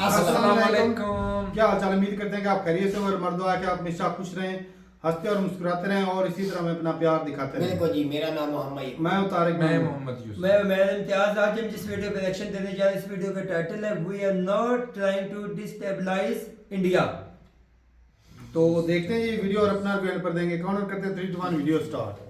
अस्सलाम वालेकुम। क्या हाल चाल। उम्मीद करते हैं कि आप खैरियत से और मर्दवा कि आप हमेशा खुश रहें, हंसते और मुस्कुराते रहें और इसी तरह हमें अपना प्यार दिखाते रहें। बिल्कुल जी, मेरा नाम मोहम्मद मैं हूं तारिक मैं महमूद। मोहम्मद यूसुफ। मैं इम्तियाज। आज हम जिस वीडियो पे रिएक्शन देने जा रहे हैं, इस वीडियो का टाइटल है we are not trying to destabilise India. तो देखते हैं ये वीडियो और अपना रिव्यू पर देंगे। काउंट करते हैं 3 2 1 वीडियो स्टार्ट।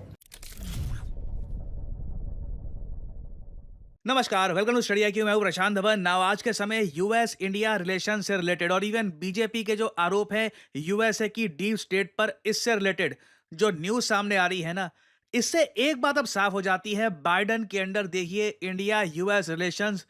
नमस्कार, वेलकम टू स्टडी IQ। मैं हूं प्रशांत धवन। नाउ आज के समय यूएस इंडिया रिलेशन से रिलेटेड और इवन बीजेपी के जो आरोप हैं यूएसए की डीप स्टेट पर, इससे रिलेटेड जो न्यूज सामने आ रही है ना, इससे एक बात अब साफ हो जाती है। बाइडन के अंडर देखिए इंडिया यूएस रिलेशंस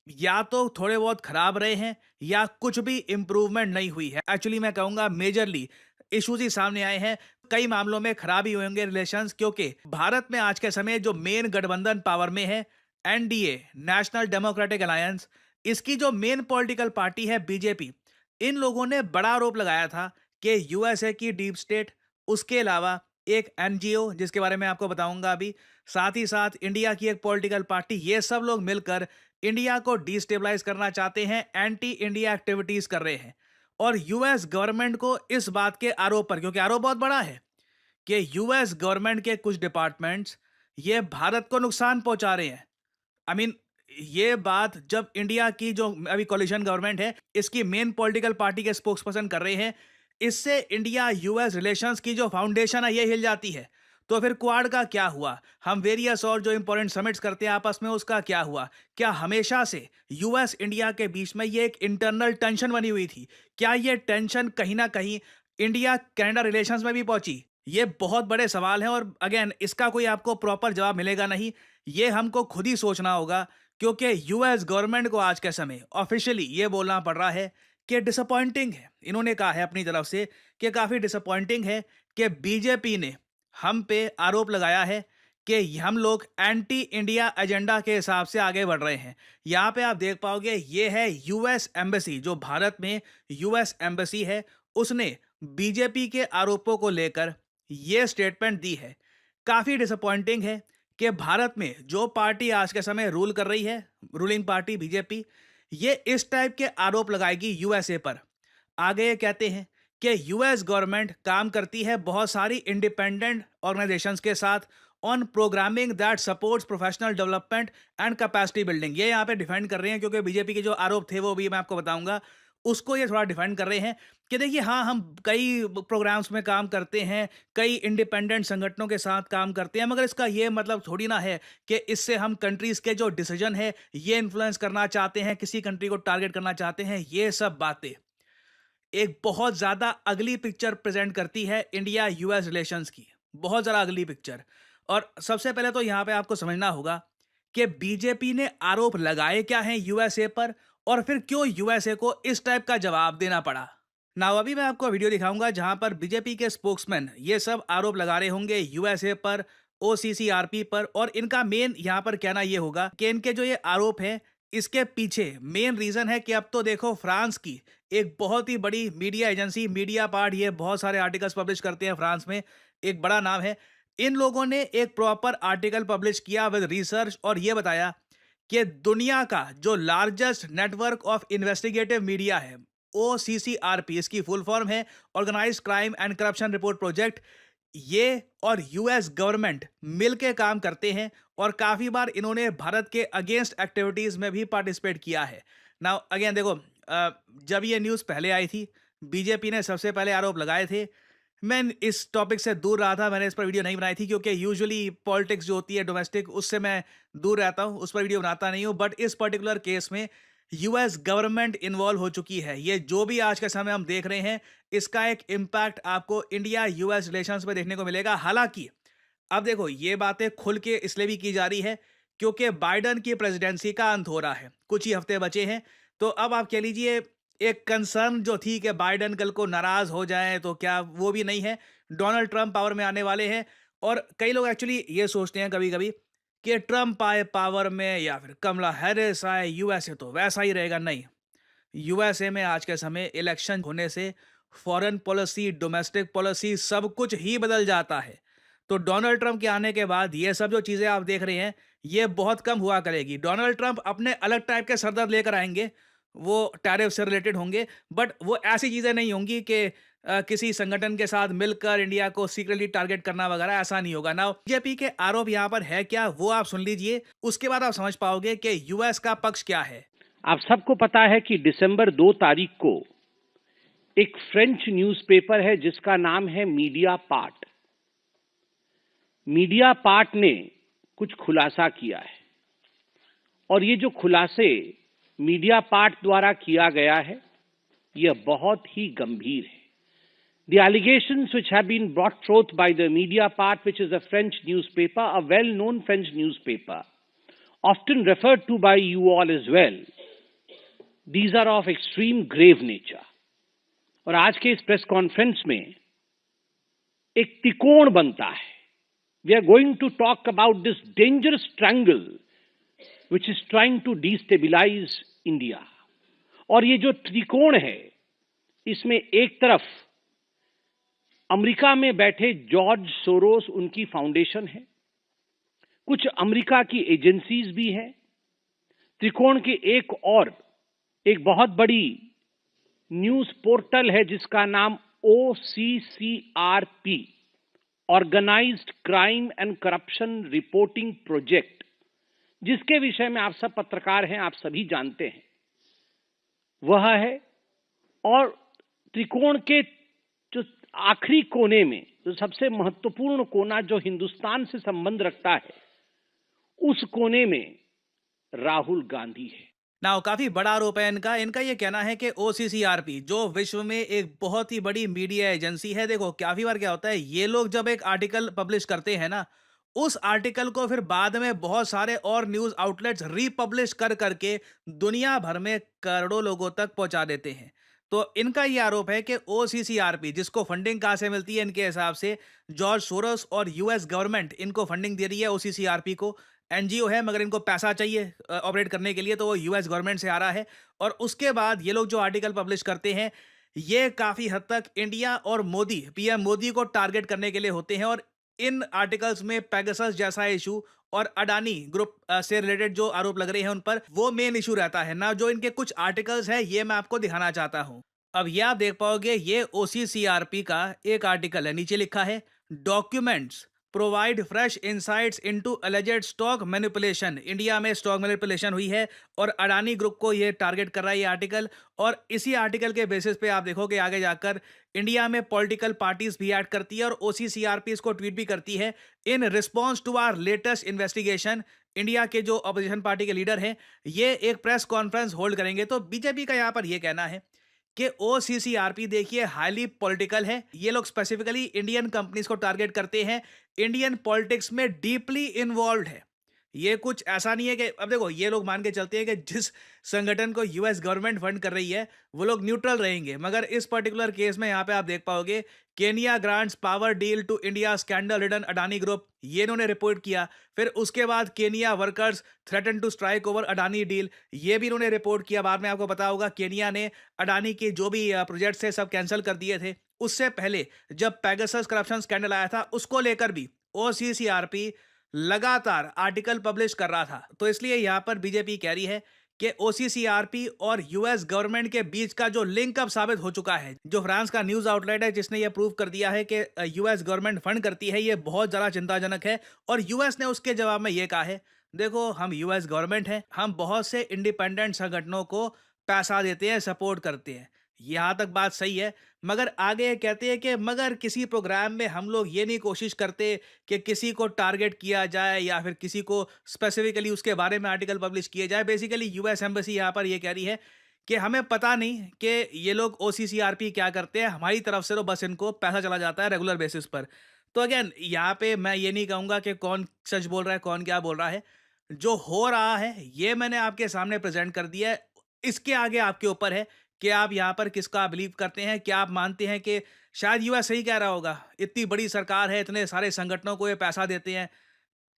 या तो थोड़े बहुत खराब रहे हैं या कुछ भी इंप्रूवमेंट नहीं हुई है। एक्चुअली मैं कहूंगा मेजरली इश्यूज ही सामने आए हैं। कई मामलों में खराबी हुए होंगे रिलेशंस, क्योंकि भारत में आज के समय जो मेन गठबंधन पावर में है, एनडीए नेशनल डेमोक्रेटिक अलायंस, इसकी जो मेन पॉलिटिकल पार्टी है बीजेपी, इन लोगों ने बड़ा आरोप लगाया था कि यूएसए की डीप स्टेट, उसके अलावा एक एनजीओ जिसके बारे में आपको बताऊंगा अभी, साथ ही साथ इंडिया की एक पॉलिटिकल पार्टी, ये सब लोग मिलकर इंडिया को डिस्टेबलाइज करना चाहते हैं, एंटी इंडिया एक्टिविटीज कर रहे हैं। और यूएस गवर्नमेंट को इस बात के आरोप पर, क्योंकि आरोप बहुत बड़ा है कि यूएस गवर्नमेंट के कुछ डिपार्टमेंट्स ये भारत को नुकसान पहुंचा रहे हैं। आई मीन ये बात जब इंडिया की जो अभी कोलिशन गवर्नमेंट है, इसकी मेन पॉलिटिकल पार्टी के स्पोक्स पर्सन कर रहे हैं, इससे इंडिया यूएस रिलेशंस की जो फाउंडेशन है ये हिल जाती है। तो फिर क्वाड का क्या हुआ? हम वेरियस और जो इंपॉर्टेंट समिट्स करते हैं आपस में, उसका क्या हुआ? क्या हमेशा से यूएस इंडिया के बीच में ये एक इंटरनल टेंशन बनी हुई थी? क्या ये टेंशन कहीं ना कहीं इंडिया कनाडा रिलेशंस में भी पहुंची? ये बहुत बड़े सवाल हैं और अगेन इसका कोई आपको प्रॉपर जवाब मिलेगा नहीं। ये हमको खुद ही सोचना होगा, क्योंकि यूएस गवर्नमेंट को आज के समय ऑफिशियली ये बोलना पड़ रहा है कि डिसअपॉइंटिंग है। इन्होंने कहा है अपनी तरफ से कि काफ़ी डिसअपॉइंटिंग है कि बीजेपी ने हम पे आरोप लगाया है कि हम लोग एंटी इंडिया एजेंडा के हिसाब से आगे बढ़ रहे हैं। यहाँ पे आप देख पाओगे ये है यूएस एम्बेसी, जो भारत में यूएस एम्बेसी है, उसने बीजेपी के आरोपों को लेकर ये स्टेटमेंट दी है। काफ़ी डिसअपॉइंटिंग है कि भारत में जो पार्टी आज के समय रूल कर रही है, रूलिंग पार्टी बीजेपी, ये इस टाइप के आरोप लगाएगी यूएसए पर। आगे ये कहते हैं कि यूएस गवर्नमेंट काम करती है बहुत सारी इंडिपेंडेंट ऑर्गेनाइजेशंस के साथ on programming that supports professional development and capacity building. ये यहाँ पे डिफेंड कर रहे हैं, क्योंकि बीजेपी के जो आरोप थे वो भी मैं आपको बताऊंगा, उसको ये थोड़ा डिफेंड कर रहे हैं कि देखिए हाँ, हम कई प्रोग्राम्स में काम करते हैं, कई इंडिपेंडेंट संगठनों के साथ काम करते हैं, मगर इसका ये मतलब थोड़ी ना है कि इससे हम कंट्रीज के जो डिसीजन है ये इन्फ्लुएंस करना चाहते हैं, किसी कंट्री को टारगेट करना चाहते हैं। ये सब बातें एक बहुत ज़्यादा अगली पिक्चर प्रेजेंट करती है इंडिया यूएस रिलेशंस की, बहुत ज़्यादा अगली पिक्चर। और सबसे पहले तो यहाँ पे आपको समझना होगा कि बीजेपी ने आरोप लगाए क्या हैं यूएसए पर, और फिर क्यों यूएसए को इस टाइप का जवाब देना पड़ा। ना अभी मैं आपको वीडियो दिखाऊंगा जहां पर बीजेपी के स्पोक्समैन ये सब आरोप लगा रहे होंगे यूएसए पर, ओसीसीआरपी पर, और इनका मेन यहां पर कहना ये होगा कि इनके जो ये आरोप है, इसके पीछे मेन रीजन है कि अब तो देखो फ्रांस की एक बहुत ही बड़ी मीडिया एजेंसी मीडिया पार्ट, ये बहुत सारे आर्टिकल्स पब्लिश करते हैं फ्रांस में, एक बड़ा नाम है, इन लोगों ने एक प्रॉपर आर्टिकल पब्लिश किया विद रिसर्च और ये बताया कि दुनिया का जो largest network of investigative media है, OCCRP इसकी फुल फॉर्म है, organised crime and corruption report project, ये और यूएस गवर्नमेंट मिलके काम करते हैं और काफ़ी बार इन्होंने भारत के अगेंस्ट एक्टिविटीज़ में भी पार्टिसिपेट किया है। नाउ अगेन देखो, जब ये न्यूज़ पहले आई थी, बीजेपी ने सबसे पहले आरोप लगाए थे। मैं इस टॉपिक से दूर रहा था, मैंने इस पर वीडियो नहीं बनाई थी, क्योंकि यूजुअली पॉलिटिक्स जो होती है डोमेस्टिक, उससे मैं दूर रहता हूँ, उस पर वीडियो बनाता नहीं हूँ। बट इस पर्टिकुलर केस में यूएस गवर्नमेंट इन्वॉल्व हो चुकी है। ये जो भी आज के समय हम देख रहे हैं, इसका एक इम्पैक्ट आपको इंडिया यूएस रिलेशंस में देखने को मिलेगा। हालांकि अब देखो, ये बातें खुल के इसलिए भी की जा रही है क्योंकि बाइडन की प्रेसिडेंसी का अंत हो रहा है, कुछ ही हफ्ते बचे हैं। तो अब आप कह लीजिए एक कंसर्न जो थी कि बाइडन कल को नाराज हो जाए, तो क्या वो भी नहीं है। डोनाल्ड ट्रंप पावर में आने वाले हैं और कई लोग एक्चुअली ये सोचते हैं कभी कभी कि ट्रंप आए पावर में या फिर कमला हैरिस आए, यूएसए तो वैसा ही रहेगा। नहीं, यूएसए में आज के समय इलेक्शन होने से फॉरेन पॉलिसी, डोमेस्टिक पॉलिसी, सब कुछ ही बदल जाता है। तो डोनाल्ड ट्रंप के आने के बाद ये सब जो चीज़ें आप देख रहे हैं, ये बहुत कम हुआ करेगी। डोनाल्ड ट्रंप अपने अलग टाइप के सरदर्द लेकर आएंगे, वो टैरिफ से रिलेटेड होंगे, बट वो ऐसी चीज़ें नहीं होंगी कि किसी संगठन के साथ मिलकर इंडिया को सीक्रेटली टारगेट करना वगैरह, ऐसा नहीं होगा। नाउ बीजेपी के आरोप यहाँ पर है क्या, वो आप सुन लीजिए, उसके बाद आप समझ पाओगे कि यूएस का पक्ष क्या है। आप सबको पता है कि दिसंबर 2 तारीख को एक फ्रेंच न्यूज़पेपर है जिसका नाम है मीडिया पार्ट। मीडिया पार्ट ने कुछ खुलासा किया है और ये जो खुलासे मीडिया पार्ट द्वारा किया गया है यह बहुत ही गंभीर है। The allegations which have been brought forth by the Mediapart, which is a French newspaper, a well-known French newspaper, often referred to by you all as well, these are of extreme grave nature. और आज के इस press conference में एक त्रिकोण बनता है। We are going to talk about this dangerous triangle which is trying to destabilize India. और ये जो त्रिकोण है इसमें एक तरफ अमेरिका में बैठे जॉर्ज सोरोस उनकी फाउंडेशन है, कुछ अमेरिका की एजेंसीज भी हैं। त्रिकोण के एक बहुत बड़ी न्यूज पोर्टल है जिसका नाम OCCRP, organised crime and corruption reporting project, जिसके विषय में आप सब पत्रकार हैं, आप सभी जानते हैं, वह है। और त्रिकोण के जो आखिरी कोने में जो सबसे महत्वपूर्ण कोना जो हिंदुस्तान से संबंध रखता है, उस कोने में राहुल गांधी है। नाउ काफी बड़ा आरोप है इनका ये कहना है कि OCCRP जो विश्व में एक बहुत ही बड़ी मीडिया एजेंसी है, देखो काफी बार क्या होता है, ये लोग जब एक आर्टिकल पब्लिश करते हैं ना, उस आर्टिकल को फिर बाद में बहुत सारे और न्यूज आउटलेट्स रीपब्लिश कर करके दुनिया भर में करोड़ों लोगों तक पहुंचा देते हैं। तो इनका ये आरोप है कि OCCRP, जिसको फंडिंग कहाँ से मिलती है, इनके हिसाब से जॉर्ज सोरोस और यूएस गवर्नमेंट इनको फंडिंग दे रही है। OCCRP को एनजीओ है, मगर इनको पैसा चाहिए ऑपरेट करने के लिए, तो वो यूएस गवर्नमेंट से आ रहा है। और उसके बाद ये लोग जो आर्टिकल पब्लिश करते हैं ये काफ़ी हद तक इंडिया और मोदी, पीएम मोदी को टारगेट करने के लिए होते हैं। और इन आर्टिकल्स में पेगासस जैसा इशू और अडानी ग्रुप से रिलेटेड जो आरोप लग रहे हैं उन पर, वो मेन इशू रहता है ना। जो इनके कुछ आर्टिकल्स हैं ये मैं आपको दिखाना चाहता हूं। अब ये आप देख पाओगे, ये OCCRP का एक आर्टिकल है, नीचे लिखा है documents provide fresh insights into alleged stock manipulation. India में स्टॉक मैनिपुलेशन हुई है और अडानी ग्रुप को ये टारगेट कर रहा है ये आर्टिकल। और इसी आर्टिकल के बेसिस पे आप देखोगे आगे जाकर इंडिया में पॉलिटिकल पार्टीज भी ऐड करती है और OCCRP इसको ट्वीट भी करती है। In response to our latest investigation, India के जो अपोजिशन पार्टी के लीडर हैं ये एक प्रेस कॉन्फ्रेंस होल्ड करेंगे। तो बीजेपी का यहाँ पर यह कहना है कि OCCRP देखिए हाईली पॉलिटिकल है, ये लोग स्पेसिफिकली इंडियन कंपनीज को टारगेट करते हैं, इंडियन पॉलिटिक्स में डीपली इन्वॉल्व है। ये कुछ ऐसा नहीं है कि, अब देखो ये लोग मान के चलते हैं कि जिस संगठन को यूएस गवर्नमेंट फंड कर रही है वो लोग न्यूट्रल रहेंगे, मगर इस पर्टिकुलर केस में यहाँ पे आप देख पाओगे Kenya grants power deal to India scandal ridden Adani group, ये इन्होंने रिपोर्ट किया। फिर उसके बाद Kenya workers threaten to strike over Adani deal, ये भी इन्होंने रिपोर्ट किया। बाद में आपको पता होगा केनिया ने अडानी के जो भी प्रोजेक्ट्स थे सब कैंसिल कर दिए थे। उससे पहले जब पेगासस करप्शन स्कैंडल आया था उसको लेकर भी OCCRP लगातार आर्टिकल पब्लिश कर रहा था। तो इसलिए यहाँ पर बीजेपी कह रही है कि OCCRP और यूएस गवर्नमेंट के बीच का जो लिंक अब साबित हो चुका है। जो फ्रांस का न्यूज आउटलेट है जिसने ये प्रूव कर दिया है कि यूएस गवर्नमेंट फंड करती है, ये बहुत ज़्यादा चिंताजनक है। और यूएस ने उसके जवाब में ये कहा है, देखो हम यूएस गवर्नमेंट हैं, हम बहुत से इंडिपेंडेंट संगठनों को पैसा देते हैं, सपोर्ट करते हैं, यहाँ तक बात सही है। मगर आगे ये कहते हैं कि मगर किसी प्रोग्राम में हम लोग ये नहीं कोशिश करते कि किसी को टारगेट किया जाए या फिर किसी को स्पेसिफिकली उसके बारे में आर्टिकल पब्लिश किए जाए। बेसिकली यूएस एम्बेसी यहाँ पर ये कह रही है कि हमें पता नहीं कि ये लोग OCCRP क्या करते हैं, हमारी तरफ से तो बस इनको पैसा चला जाता है रेगुलर बेसिस पर। तो अगेन यहाँ पे मैं ये नहीं कहूँगा कि कौन सच बोल रहा है कौन क्या बोल रहा है, जो हो रहा है ये मैंने आपके सामने प्रेजेंट कर दिया है। इसके आगे आपके ऊपर है कि आप यहाँ पर किसका बिलीव करते हैं। क्या आप मानते हैं कि शायद यूएस सही कह रहा होगा, इतनी बड़ी सरकार है, इतने सारे संगठनों को ये पैसा देते हैं,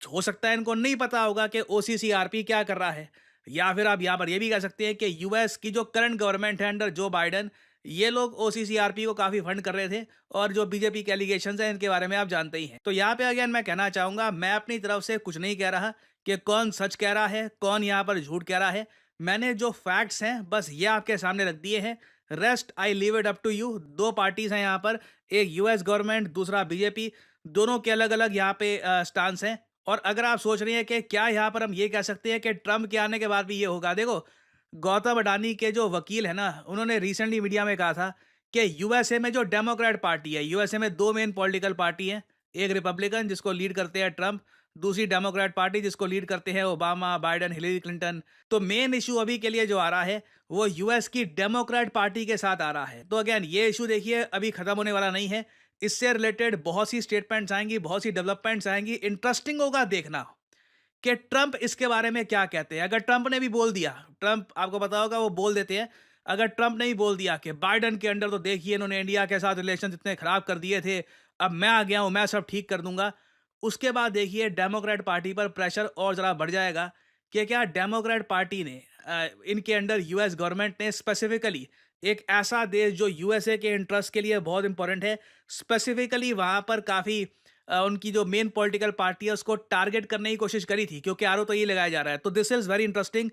हो सकता है इनको नहीं पता होगा कि OCCRP क्या कर रहा है। या फिर आप यहाँ पर ये भी कह सकते हैं कि यूएस की जो करंट गवर्नमेंट है अंडर जो बाइडन, ये लोग OCCRP को काफ़ी फंड कर रहे थे। और जो बीजेपी के एलिगेशंस हैं इनके बारे में आप जानते ही हैं। तो यहाँ पे अगेन मैं कहना चाहूँगा, मैं अपनी तरफ से कुछ नहीं कह रहा कि कौन सच कह रहा है कौन यहाँ पर झूठ कह रहा है। मैंने जो फैक्ट्स हैं बस ये आपके सामने रख दिए हैं, rest I leave it up to you. दो पार्टीज हैं यहाँ पर, एक यूएस गवर्नमेंट, दूसरा बीजेपी, दोनों के अलग अलग यहाँ पे स्टांस हैं। और अगर आप सोच रहे हैं कि क्या यहाँ पर हम ये कह सकते हैं कि ट्रम्प के आने के बाद भी ये होगा, देखो गौतम अडानी के जो वकील है ना, उन्होंने रिसेंटली मीडिया में कहा था कि यूएसए में जो डेमोक्रेट पार्टी है, यूएसए में दो मेन पॉलिटिकल पार्टी हैं, एक रिपब्लिकन जिसको लीड करते हैं ट्रम्प, दूसरी डेमोक्रेट पार्टी जिसको लीड करते हैं ओबामा, बाइडेन, हिलरी क्लिंटन। तो मेन इशू अभी के लिए जो आ रहा है वो यूएस की डेमोक्रेट पार्टी के साथ आ रहा है। तो अगेन ये इशू देखिए अभी खत्म होने वाला नहीं है, इससे रिलेटेड बहुत सी स्टेटमेंट्स आएंगी, बहुत सी डेवलपमेंट्स आएंगी। इंटरेस्टिंग होगा देखना कि ट्रंप इसके बारे में क्या कहते हैं। अगर ट्रंप ने भी बोल दिया, ट्रंप आपको पता होगा वो बोल देते हैं, अगर ट्रंप ने भी बोल दिया कि बाइडेन के अंडर तो देखिए इन्होंने इंडिया के साथ रिलेशन इतने खराब कर दिए थे, अब मैं आ गया हूं, मैं सब ठीक कर दूंगा, उसके बाद देखिए डेमोक्रेट पार्टी पर प्रेशर और ज़रा बढ़ जाएगा कि क्या डेमोक्रेट पार्टी ने इनके अंडर यूएस गवर्नमेंट ने स्पेसिफिकली एक ऐसा देश जो यूएसए के इंटरेस्ट के लिए बहुत इंपॉर्टेंट है, स्पेसिफिकली वहाँ पर काफ़ी उनकी जो मेन पॉलिटिकल पार्टी है उसको टारगेट करने की कोशिश करी थी, क्योंकि आरोप तो ये लगाया जा रहा है। तो दिस इज़ वेरी इंटरेस्टिंग,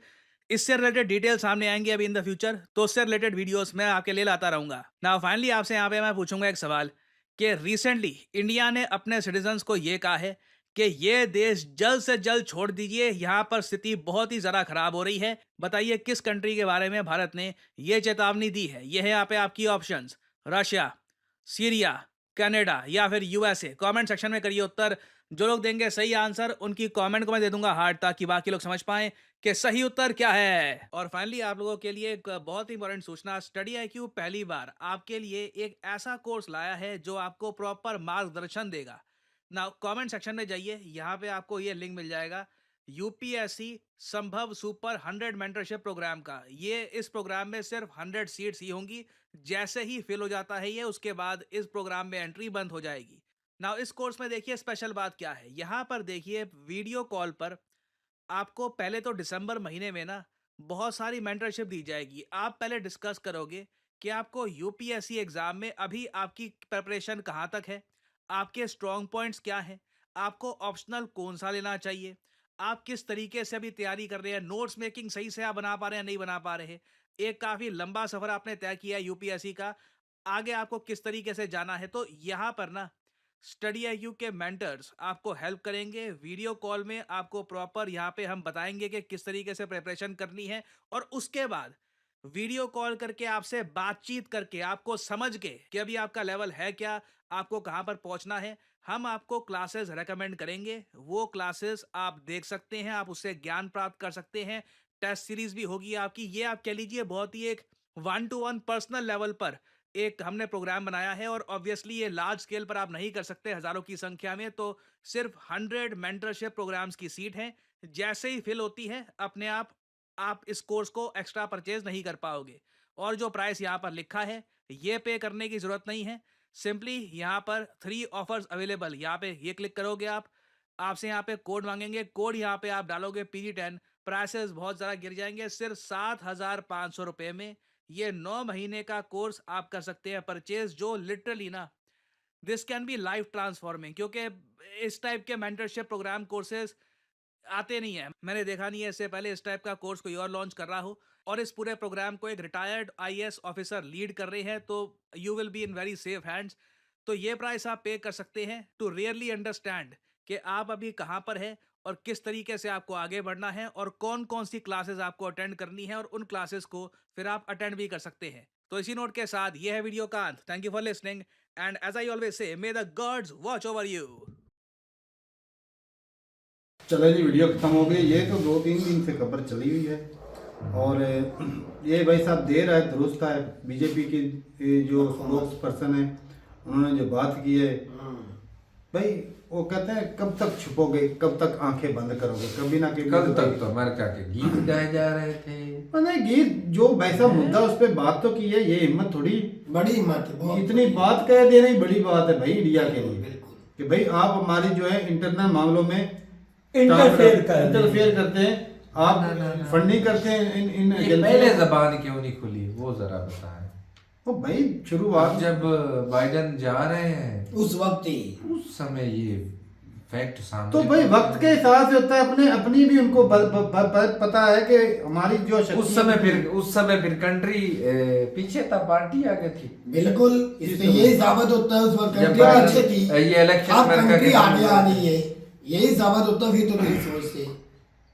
इससे रिलेटेड डिटेल सामने आएंगे अभी इन द फ्यूचर, तो उससे रिलेटेड वीडियोस मैं आपके लिए लाता रहूंगा। नाउ फाइनली आपसे यहाँ पे मैं पूछूंगा एक सवाल कि रिसेंटली इंडिया ने अपने सिटीजन्स को ये कहा है कि ये देश जल्द से जल्द छोड़ दीजिए, यहाँ पर स्थिति बहुत ही ज़्यादा खराब हो रही है। बताइए किस कंट्री के बारे में भारत ने ये चेतावनी दी है। ये है यहाँ पे आपकी ऑप्शंस, रशिया, सीरिया, कनाडा या फिर यूएसए। कमेंट सेक्शन में करिए उत्तर। जो लोग देंगे सही आंसर उनकी कमेंट को मैं दे दूंगा हार्ट, ताकि बाकी लोग समझ पाएं कि सही उत्तर क्या है। और फाइनली आप लोगों के लिए एक बहुत ही इंपॉर्टेंट सूचना, स्टडी IQ पहली बार आपके लिए एक ऐसा कोर्स लाया है जो आपको प्रॉपर मार्गदर्शन देगा। ना कमेंट सेक्शन में जाइए, यहाँ पे आपको ये लिंक मिल जाएगा यूपीएससी संभव सुपर 100 मेंटरशिप प्रोग्राम का। ये इस प्रोग्राम में सिर्फ 100 सीट्स ही होंगी, जैसे ही फिल हो जाता है ये उसके बाद इस प्रोग्राम में एंट्री बंद हो जाएगी। ना इस कोर्स में देखिए स्पेशल बात क्या है, यहाँ पर देखिए वीडियो कॉल पर आपको पहले तो दिसंबर महीने में ना बहुत सारी मेंटरशिप दी जाएगी। आप पहले डिस्कस करोगे कि आपको यूपीएससी एग्जाम में अभी आपकी प्रिपरेशन कहाँ तक है, आपके स्ट्रॉन्ग पॉइंट्स क्या हैं, आपको ऑप्शनल कौन सा लेना चाहिए, आप किस तरीके से अभी तैयारी कर रहे हैं, नोट्स मेकिंग सही से आप बना पा रहे हैं नहीं बना पा रहे। एक काफ़ी लंबा सफ़र आपने तय किया है यूपीएससी का, आगे आपको किस तरीके से जाना है। तो यहाँ पर ना स्टडी IQ के मेंटर्स आपको हेल्प करेंगे। वीडियो कॉल में आपको प्रॉपर यहाँ पे हम बताएंगे कि किस तरीके से प्रिपरेशन करनी है, और उसके बाद वीडियो कॉल करके आपसे बातचीत करके आपको समझ के कि अभी आपका लेवल है क्या, आपको कहाँ पर पहुँचना है, हम आपको क्लासेस रेकमेंड करेंगे। वो क्लासेस आप देख सकते हैं, आप उससे ज्ञान प्राप्त कर सकते हैं। टेस्ट सीरीज भी होगी आपकी। ये आप कह लीजिए बहुत ही एक 1-to-1 पर्सनल लेवल पर एक हमने प्रोग्राम बनाया है, और ऑब्वियसली ये लार्ज स्केल पर आप नहीं कर सकते हज़ारों की संख्या में, तो सिर्फ 100 मेंटरशिप प्रोग्राम्स की सीट है। जैसे ही फिल होती है अपने आप इस कोर्स को एक्स्ट्रा परचेज नहीं कर पाओगे। और जो प्राइस यहाँ पर लिखा है ये पे करने की ज़रूरत नहीं है, सिंपली यहाँ पर 3 ऑफर्स अवेलेबल, यहाँ पे ये क्लिक करोगे आपसे यहाँ पे कोड मांगेंगे, कोड यहाँ पे आप डालोगे PG10, प्राइसेस बहुत ज़्यादा गिर जाएंगे, सिर्फ 7,500 रुपये में ये 9 महीने का कोर्स आप कर सकते हैं परचेज, जो लिटरली ना this can be life transforming, क्योंकि इस टाइप के मेंटरशिप प्रोग्राम कोर्सेज आते नहीं है, मैंने देखा नहीं है इससे पहले इस टाइप का कोर्स कोई और लॉन्च कर रहा हो। और इस पूरे प्रोग्राम को एक रिटायर्ड IAS ऑफिसर लीड कर रहे हैं, तो you will be in very safe hands. तो ये प्राइस आप पे कर सकते हैं टू रियरली अंडरस्टैंड कि आप अभी कहाँ पर है और किस तरीके से आपको आगे बढ़ना है, और कौन कौन सी क्लासेस आपको अटेंड करनी है, और उन क्लासेस को फिर आप अटेंड भी कर सकते हैं। तो इसी नोट के साथ ये है वीडियो का अंत। Thank you for listening, and as I always say, may the gods watch over you. चलो जी, वीडियो खत्म हो गई। ये तो 2-3 दिन से खबर चली हुई है, और ये भाई साहब देर है दुरुस्त है। बीजेपी के जो स्पोक्स पर्सन है उन्होंने जो बात की है, भाई वो कहते हैं कब तक छुपोगे, कब तक आंखें बंद करोगे, कभी ना कभी कल तक तो अमेरिका के गीत गाए जा रहे थे। नहीं, गीत जो वैसा मुद्दा उस पर बात तो की है, ये हिम्मत थोड़ी बड़ी हिम्मत है, इतनी बात कह देना ही बड़ी बात है भाई इंडिया के लिए, बिल्कुल कि भाई आप हमारी जो है इंटरनल मामलों में इंटरफेयर करते हैं, आप फंडिंग करते हैं इन ये पहले जबान क्यों नहीं खुली वो जरा बताएं। ओ भाई शुरुआत जब बाइडेन जा रहे हैं उस वक्त ही उस समय ये फैक्ट सामने। तो भाई वक्त के हिसाब से होता है, अपने अपनी भी उनको पता है कि हमारी जो उस समय फिर कंट्री पीछे था, पार्टी आगे थी। बिल्कुल, इससे यही साबित होता है उस वक्त जब कंट्री पीछे थी, ये इलेक्शन अब अमेरिका कंट्री के आगे सामने- आ रही है, यही साबित होता फिर तो नहीं सोचते।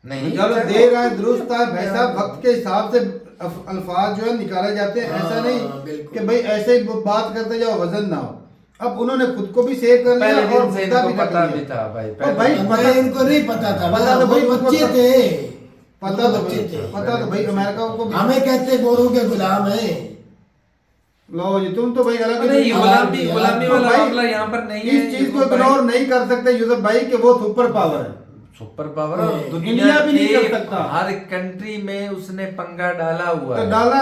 नहीं चलो देर आए दुरुस्त है भाई साहब, वक्त के हिसाब से अल्फाज जो है निकाले जाते हैं, ऐसा हाँ, नहीं बिल्कुल। कि भाई ऐसे ही बात करते जाओ वजन ना हो। अब उन्होंने खुद को भी सेव कर लिया पहले और दिन से मुद्दा इनको भी कर पता लिया। भी था भाई, और पहले भाई दिन। पता इनको नहीं पता था, पता तो भाई वो उनको बच्चे थे, पता तो बच्चे थे। पता तो भाई अमेरिका को भी। हमें कहते गोरों के गुलाम है। लो जी, तुम तो भाई अलग नहीं, गुलामी गुलामी तो वाला भाई मामला यहाँ पर नहीं है। इस चीज को इग्नोर नहीं कर सकते यूसुफ भाई कि वो सुपर पावर है। सुपर पावर और दुनिया इंडिया भी नहीं के कर सकता। हर कंट्री में उसने पंगा डाला हुआ तो है। डाला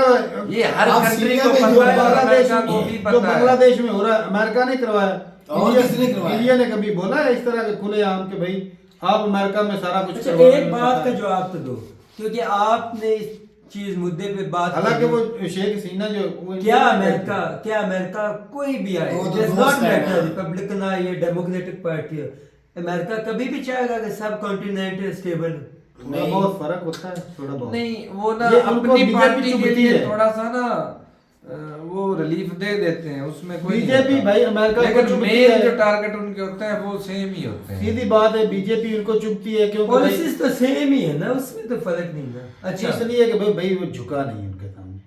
ये हर आप कंट्री सीरिया को में पता जो है, बांग्लादेश अमेरिका को भी जो पता है। बांग्लादेश में हो रहा है, अमेरिका ने करवाया। और किसने करवाया? इंडिया ने कभी बोला है इस तरह के खुलेआम के भाई आप अमेरिका में सारा कुछ अच्छा, करवा रहे एक हो, बात पता का है। जवाब तो दो, क्योंकि आपने इस चीज मुद्दे पे बात हालांकि की। वो शेख हसीना जो वो क्या इंडिया अमेरिका कोई भी आए, वो तो डज दोस्त नॉट है मैटर, ना। रिपब्लिकन आए या डेमोक्रेटिक पार्टी हो, अमेरिका कभी भी चाहेगा कि सब कॉन्टिनेंट स्टेबल हो। थोड़ा बहुत फर्क होता है, थोड़ा बहुत। नहीं वो ना ये उनको अपनी बीजेपी पार्टी के चुभती लिए है। थोड़ा सा ना वो रिलीफ दे देते हैं, उसमें कोई नहीं बीजेपी होता। भाई अमेरिका को लेकिन चुभती मेन है। जो टारगेट उनके होते हैं वो सेम ही होते हैं। सीधी बात है, बीजेपी उनको चुभती है क्योंकि भाई पॉलिसीज तो सेम ही है ना, उसमें तो फर्क नहीं ना। अच्छा, इसलिए कि भाई वो झुका नहीं उनके सामने,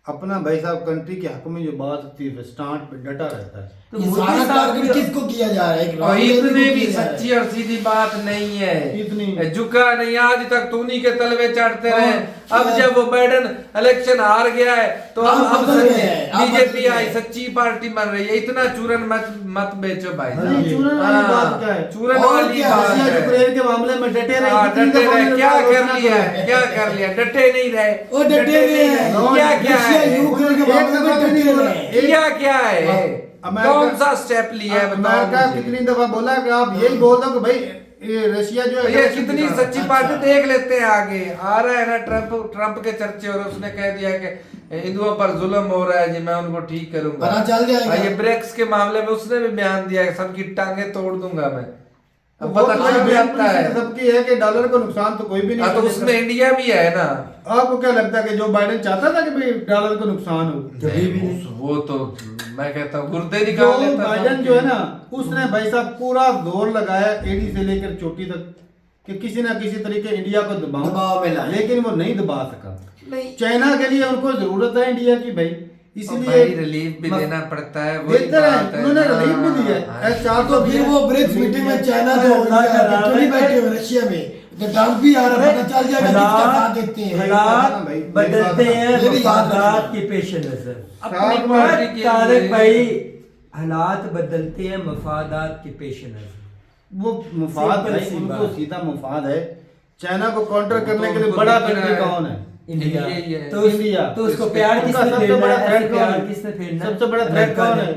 अपना भाई साहब कंट्री के हक में जो बात होती है स्टांट पे डटा रहता है। तो ये मोदी सारा साहब टारगेट भी- किसको किया जा रहा है? एक और राहुल गांधी इतने को भी किया जा रहा है। सच्ची और सीधी बात नहीं है, इतनी झुका नहीं। आज तक तो उन्हीं के तलवे चढ़ते रहे। हाँ, अब जब वो बाइडेन इलेक्शन हार गया है तो अब बदल गया है, अब बदल बीजेपी गया आई, है। सच्ची पार्टी बन रही है। इतना चूरन मत बेचो भाई अरे साहब। चूरन वाली हाँ, बात क्या है? चूरन और वाली क्या? बात रशिया है। यूक्रेन के मामले में डटे रहे, हाँ, कितनी डटे दफा रहे, उन्होंने क्या घोषणा कर लिया किया है, क्या कर लिया? डटे नहीं रहे, वो डटे नहीं रहे हैं। क्या क्या रशिया है, यूक्रेन के एक मामले दफा में भी नहीं डटे बोला। रहे हैं। क्या क्या है, अमेरिका- कौन सा स्टेप लिया है बताओ अमेरिका मुझे। कितनी दफा बोला कि आप यही बोल दो कि भाई ये रशिया जो है ये कितनी सच्ची अच्छा। पार्टी देख लेते हैं। आगे आ रहा है ना ट्रम्प के चर्चे, और उसने कह दिया कि हिंदुओं पर जुल्म हो रहा है जी, मैं उनको ठीक करूंगा। पता चल जाएगा। ये ब्रेक्स के मामले में उसने भी बयान दिया कि सबकी टांगे तोड़ दूंगा मैं। अब वो पता तो भाई चल मेन जाता है। पोजीशन सबकी है कि डॉलर को नुकसान तो कोई भी नहीं हाँ, तो पहुंचा उसमें इंडिया भी है ना। सकता। आपको क्या लगता है कि जो बाइडेन चाहता था कि भाई डॉलर को नुकसान हो? कभी भी नहीं। वो तो मैं कहता हूँ गुर्दे जो निकाल लेता बाइडेन जो है ना, उसने भाई साहब पूरा जोर लगाया एडी से लेकर चोटी तक कि किसी ना किसी तरीके इंडिया को दबाव में लाए। लेकिन वो नहीं दबा सका। नहीं। चाइना के लिए उनको जरूरत है इंडिया की भाई, इसलिए इसलिए रिलीफ भी देना पड़ता है। वही देते बात रहे, है उन्होंने ना। रिलीफ भी दिया हाँ, है। चार तो फिर वो ब्रिक्स मीटिंग में चाइना जो हो रहा है, क्यों नहीं बैठे हुए रशिया में? तो ट्रम्प भी आ रहा है, पता चल जाएगा किसका साथ देते हैं। हालात भाई, मेरी बदलते बात हैं ये भी याद मफादात रखना। के पेश नजर। अपनी पार्टी के तारिक लिए- भाई, हालात बदलते हैं मफादात के पेश नजर। वो मुफाद सिंपल भाई, सी उनको बात। सीधा मुफाद है। चाइना को काउंटर वो करने तो के लिए उनको बड़ा दिख रहा कंट्री है। कौन है? इंडिया। यही है। तो इंडिया। तो उसको इसके- प्यार उनका किसने सबसे फेरना बड़ा है? थ्रेट ऐसे कौन प्यार है? किसने फेरना? सबसे बड़ा थ्रेट अमेरिका कौन ने। है?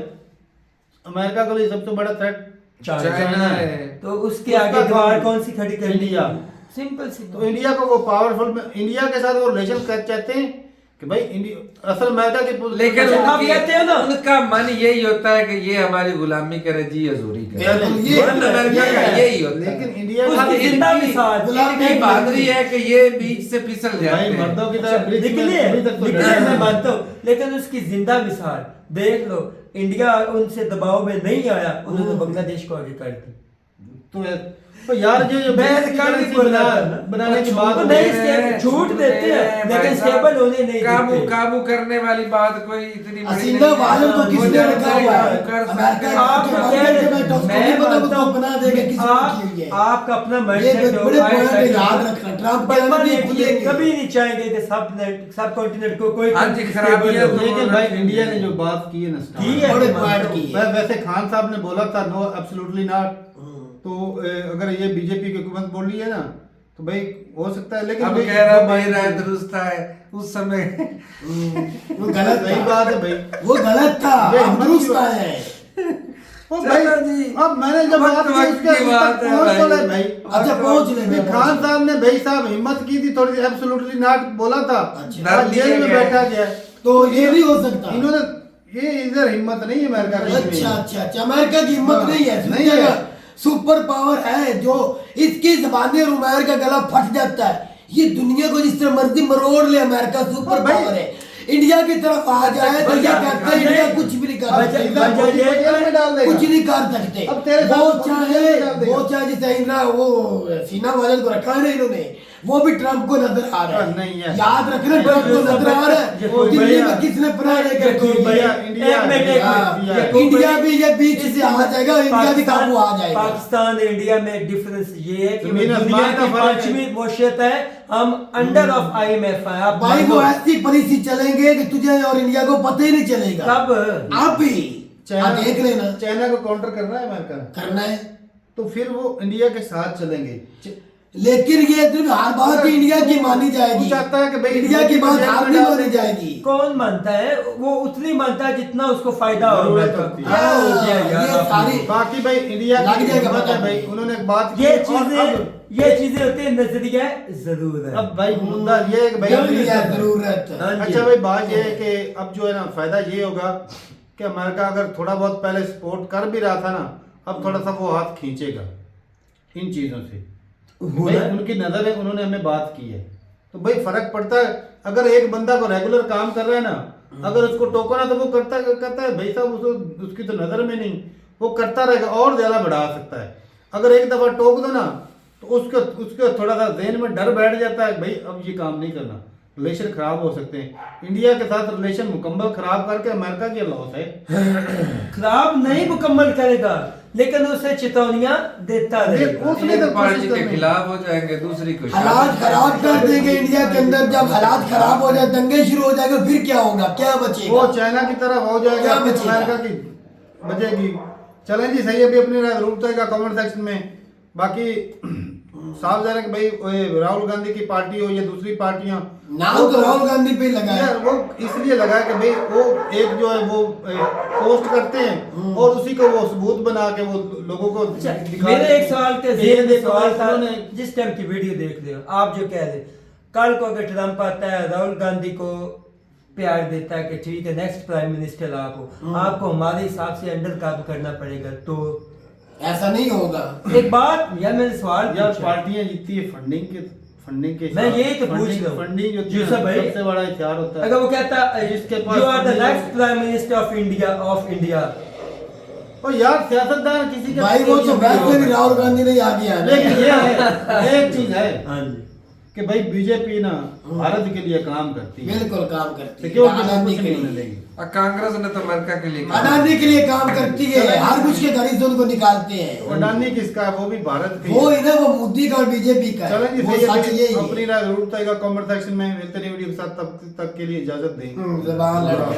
अमेरिका के लिए सबसे बड़ा थ्रेट चाइना है। तो उसके उसका आगे कौन दीवार है? कौन सी खड़ी करनी? इंडिया। सिंपल सी तो इंडिया को वो पावरफुल, इंडिया के साथ वो रिलेशन कर चाहते हैं कि भाई इंडिया असल अमेरिका की लेकिन अच्छा, आप उनकी- कहते हैं ना- उनका मन यही होता है कि ये हमारी गुलामी करे जी, हजूरी करे। बिल्कुल, ये- मन अमेरिका का ये- यही होता है। लेकिन इंडिया उसकी का जिंदा मिसाल। इनकी बहादुरी है कि ये बीच से फिसल जाते भाई हैं। मर्दों की तरह ब्रिक्स में निकले अभी तक तो निकले डरे मैं हैं। मानता हूँ, लेकिन उसकी जिंदा मिसाल देख लो। इंडिया उनसे दबाव में नहीं आया, उन्होंने बांग्लादेश को आगे कर दी। तो यार जो जो मैं ब्रिक्स की कर currency भी बोल रहा था ना। बनाने की बात तो हो नहीं, रही है। इसके छूट देते हैं, लेकिन भाई साहब, स्टेबल होने नहीं काबू देते। काबू करने वाली बात कोई इतनी बड़ी असिंदा नहीं है। वालों को वो किसने जब रखा तक हुआ है? काबू कर अमेरिका सकते हैं। आप के तो बारे कह में रहे मैं तो उसको मैं नहीं पता, मानता उसको हूँ, बना देगा किसी ने की हुई है। आपका अपना ये माइंडसेट बड़े पॉइंट याद रखना। ट्रम्प के पर भी ये खुलेंगे। कभी नहीं चाहेंगे कि सब कॉन्टिनेंट को कोई हाँ जी, खराबियां stable हो। तो- लेकिन भाई इंडिया ने जो बात की है ना की है, बड़े मैं पॉइंट मानता हूँ। की है। वैसे खान साहब ने बोला था नो एब्सोल्युटली नॉट, तो अगर ये बीजेपी की हुकूमत बोल रही है ना तो भाई हो सकता है, लेकिन अब भाई कह रहा जो भाई बात- राय दुरुस्त है उस समय। वो गलत सही था। बात है भाई। वो गलत था, ये अब हिम्मत दुरुस्त की बात- है। ओ चलो भाई जी। अब मैंने जब वक्त बात की वक्त उसके की अभी बात तक है पहुंच तो भाई। ले भाई। अच्छा पहुंच ले भी खान साहब ने भाई साहब हिम्मत की थी थोड़ी सी, एब्सोल्युटली नॉट बोला था, अच्छा। आज जेल में गया। बैठा गया। तो ये भी हो सकता। इन्होंने ये इधर हिम्मत नहीं है अमेरिका की। अच्छा अच्छा अच्छा, अमेरिका की हिम्मत नहीं है। नहीं है। सुपर पावर है जो इसकी जबानी और उमर का गला फट जाता है। ये दुनिया को जिस तरह मर्जी मरोड़ ले, अमेरिका सुपर पावर है। इंडिया की तरफ आ जाए तो ये कहता है इंडिया कुछ भी नहीं कर सकते, कुछ नहीं कर सकते। वो चाहे जिसे इंदिरा वो सीना वाले को रखा है ना इन्होंने, वो भी ट्रंप को नजर आ रहा है। नहीं है, याद रखना ट्रंप को नजर आ रहा है। दिल्ली में किसने पनाह लेकर इंडिया भी ये बीच से आ जाएगा, इंडिया भी काबू आ जाएगा। पाकिस्तान इंडिया में डिफरेंस ये है कि जमीन दुनिया आसमान का की फर्क है। पांचवी मोशियत है, हम अंडर ऑफ IMF है। आप भाई वो ऐसी पॉलिसी चलेंगे कि तुझे और इंडिया को पता ही नहीं चलेगा। कब आप भी देख लेना, चाइना को काउंटर करना है अमेरिका ने, करना है। तो फिर वो इंडिया के साथ चलेंगे। लेकिन ये सिर्फ हर बात इंडिया की मानी जाएगी, वो चाहता है कि भाई इंडिया की बात हार नहीं मानी जाएगी। कौन मानता है? वो उतनी मानता है जितना उसको फायदा हो। जरूरत होती है। क्या हो गया यार ये सारी बाकी भाई इंडिया लग की जाएगा हिम्मत पता है भाई, नहीं। उन्होंने एक बात की ये और चीजें होती है नजरिया जरूर है। अब भाई मुद्दा ये है कि भाई जरूरी है, जरूरत है। हाँ जी। अच्छा भाई बात ये है कि अब जो है ना फायदा ये होगा कि अमेरिका अगर थोड़ा बहुत पहले सपोर्ट कर भी रहा था ना, अब थोड़ा सा वो हाथ खींचेगा इन चीजों से। भाई उनकी नजर है, उन्होंने हमें बात की है, तो भाई फर्क पड़ता है। अगर एक बंदा को रेगुलर काम कर रहा है ना, अगर उसको टोको ना तो वो करता है भाई साहब, उसको उसकी तो नजर में नहीं, वो करता रहेगा और ज्यादा बढ़ा सकता है। अगर एक दफा टोक दो ना तो उसके थोड़ा सा ज़हन में डर बैठ जाता है, भाई अब ये काम नहीं करना, रिलेशन खराब हो सकते हैं। इंडिया के साथ रिलेशन मुकम्मल खराब करके अमेरिका की लॉस है। खराब नहीं मुकम्मल करेगा, लेकिन उसे चेतावनियां देता रहेगा। उसने एक तो पार्टी कोशिश के करनी है। खिलाफ हो जाएंगे, दूसरी को हालात खराब कर देंगे इंडिया के अंदर। जब हालात खराब हो जाए, दंगे शुरू हो जाएंगे, फिर क्या होगा, क्या वो बचेगा? चाइना की तरफ हो जाएगा, क्या फिर बचेगा? अमेरिका की बचेगी। चलें जी, सही है, अभी अपनी राय जरूर बताएगा कमेंट सेक्शन में। बाकी साफ जा रहा है कि भाई राहुल गांधी की पार्टी हो या दूसरी पार्टियां, नाम तो राहुल गांधी पे लगा है। यार वो इसलिए लगा है कि भाई वो एक जो है वो पोस्ट करते हैं और उसी को वो सबूत बना के वो लोगों को दिखा मेरे देते एक हैं। सवाल के ये ज़हन में देखो सवाल था, उन्होंने जिस टाइम की वीडियो देख रहे हो आप, जो कह रहे कल को अगर ट्रंप आता है, राहुल गांधी को प्यार देता है कि ठीक है नेक्स्ट प्राइम मिनिस्टर आप हो, आपको हमारे हिसाब से अंडर काबू करना पड़ेगा, तो ऐसा नहीं होगा। एक बात यार मैंने सवाल यार पूछा। पार्टियां जीतती है फंडिंग के मैं यही तो पूछ रहा हूँ। फंडिंग जो यूसुफ भाई, सबसे बड़ा हथियार होता है। अगर वो कहता जिसके पास you are the funding next prime minister of India, और यार सियासतदान किसी के भाई वो तो वैसे भी राहुल गांधी ने आ गया लेकिन ये है एक चीज है हाँ जी, कि भाई बीजेपी ना भारत के लिए काम करती है, बिल्कुल काम करती तो है, क्यों आजादी कुछ के नहीं होने लिए, देगी। और कांग्रेस ने तो अमेरिका के लिए काम आजादी के लिए काम करती है। हर कुछ के घर से उनको निकालते हैं। अडानी किसका है? वो भी भारत के वो इधर वो मोदी का और बीजेपी का है। चलें जी, वो सही है सच भाई, यही है। अपनी राय जरूर बताएगा कमेंट सेक्शन में। मिलते हैं वीडियो के साथ, तब तक के लिए इजाजत दें। जबान लड़के